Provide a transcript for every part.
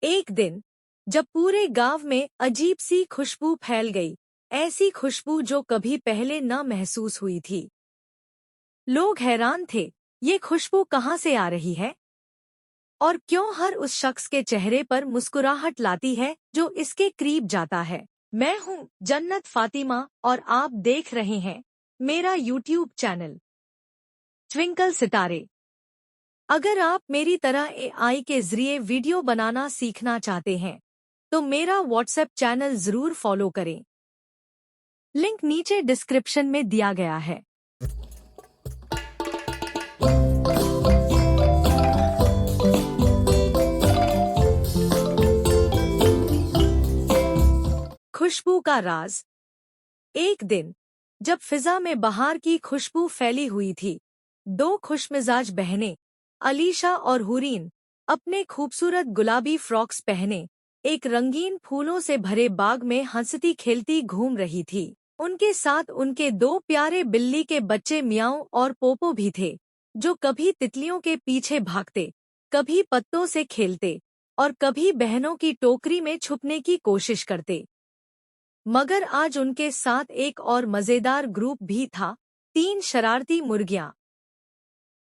एक दिन जब पूरे गांव में अजीब सी खुशबू फैल गई, ऐसी खुशबू जो कभी पहले न महसूस हुई थी। लोग हैरान थे, ये खुशबू कहाँ से आ रही है और क्यों हर उस शख्स के चेहरे पर मुस्कुराहट लाती है जो इसके करीब जाता है। मैं हूँ जन्नत फातिमा और आप देख रहे हैं मेरा यूट्यूब चैनल ट्विंकल सितारे। अगर आप मेरी तरह एआई के जरिए वीडियो बनाना सीखना चाहते हैं तो मेरा व्हाट्सएप चैनल जरूर फॉलो करें। लिंक नीचे डिस्क्रिप्शन में दिया गया है। खुशबू का राज। एक दिन जब फिजा में बहार की खुशबू फैली हुई थी, दो खुशमिजाज बहनें अलीशा और हुरीन अपने खूबसूरत गुलाबी फ्रॉक्स पहने एक रंगीन फूलों से भरे बाग में हंसती खेलती घूम रही थी। उनके साथ उनके दो प्यारे बिल्ली के बच्चे मियाऊ और पोपो भी थे, जो कभी तितलियों के पीछे भागते, कभी पत्तों से खेलते और कभी बहनों की टोकरी में छुपने की कोशिश करते। मगर आज उनके साथ एक और मजेदार ग्रुप भी था, 3 शरारती मुर्गियां।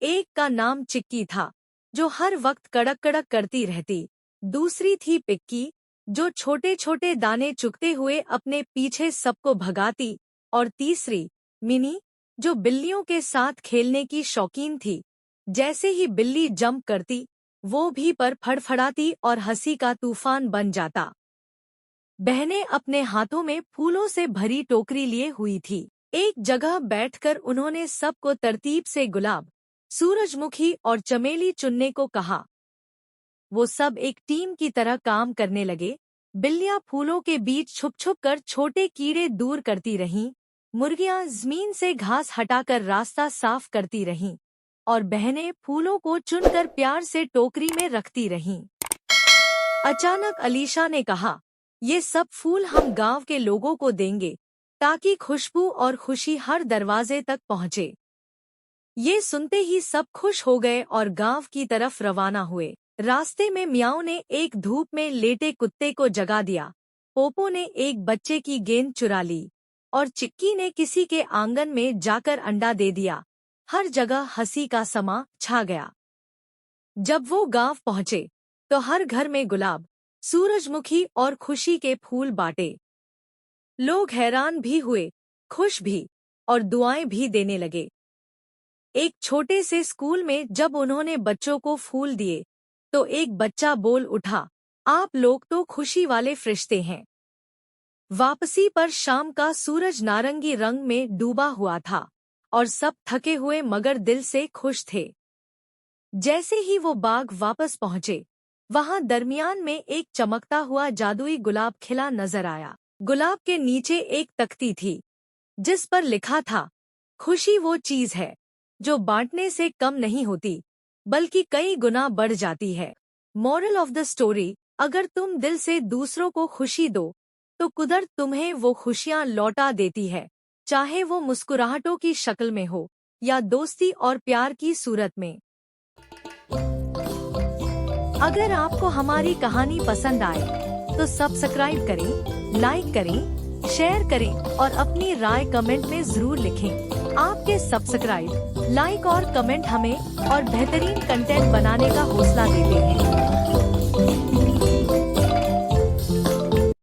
एक का नाम चिक्की था, जो हर वक्त कड़क कड़क करती रहती। दूसरी थी पिक्की, जो छोटे छोटे दाने चुगते हुए अपने पीछे सबको भगाती। और तीसरी मिनी, जो बिल्लियों के साथ खेलने की शौकीन थी। जैसे ही बिल्ली जंप करती, वो भी पर फड़फड़ाती और हंसी का तूफान बन जाता। बहनें अपने हाथों में फूलों से भरी टोकरी लिए हुई थी। एक जगह बैठकर उन्होंने सबको तरतीब से गुलाब, सूरजमुखी और चमेली चुनने को कहा। वो सब एक टीम की तरह काम करने लगे। बिल्लियां फूलों के बीच छुप छुप कर छोटे कीड़े दूर करती रहीं, मुर्गियां जमीन से घास हटाकर रास्ता साफ करती रहीं और बहनें फूलों को चुनकर प्यार से टोकरी में रखती रहीं। अचानक अलीशा ने कहा, ये सब फूल हम गांव के लोगों को देंगे ताकि खुशबू और खुशी हर दरवाजे तक पहुँचे। ये सुनते ही सब खुश हो गए और गांव की तरफ रवाना हुए। रास्ते में मियाऊ ने एक धूप में लेटे कुत्ते को जगा दिया, पोपो ने एक बच्चे की गेंद चुरा ली और चिक्की ने किसी के आंगन में जाकर अंडा दे दिया। हर जगह हंसी का समा छा गया। जब वो गांव पहुंचे तो हर घर में गुलाब, सूरजमुखी और खुशी के फूल बांटे। लोग हैरान भी हुए, खुश भी और दुआएं भी देने लगे। एक छोटे से स्कूल में जब उन्होंने बच्चों को फूल दिए तो एक बच्चा बोल उठा, आप लोग तो खुशी वाले फरिश्ते हैं। वापसी पर शाम का सूरज नारंगी रंग में डूबा हुआ था और सब थके हुए मगर दिल से खुश थे। जैसे ही वो बाग वापस पहुंचे, वहां दरमियान में एक चमकता हुआ जादुई गुलाब खिला नजर आया। गुलाब के नीचे एक तख्ती थी जिस पर लिखा था, खुशी वो चीज है जो बांटने से कम नहीं होती बल्कि कई गुना बढ़ जाती है। मॉरल ऑफ द स्टोरी, अगर तुम दिल से दूसरों को खुशी दो तो कुदरत तुम्हें वो खुशियां लौटा देती है, चाहे वो मुस्कुराहटों की शक्ल में हो या दोस्ती और प्यार की सूरत में। अगर आपको हमारी कहानी पसंद आए तो सब्सक्राइब करें, लाइक करें, शेयर करें और अपनी राय कमेंट में जरूर लिखें। आपके सब्सक्राइब, लाइक और कमेंट हमें और बेहतरीन कंटेंट बनाने का हौसला देते हैं।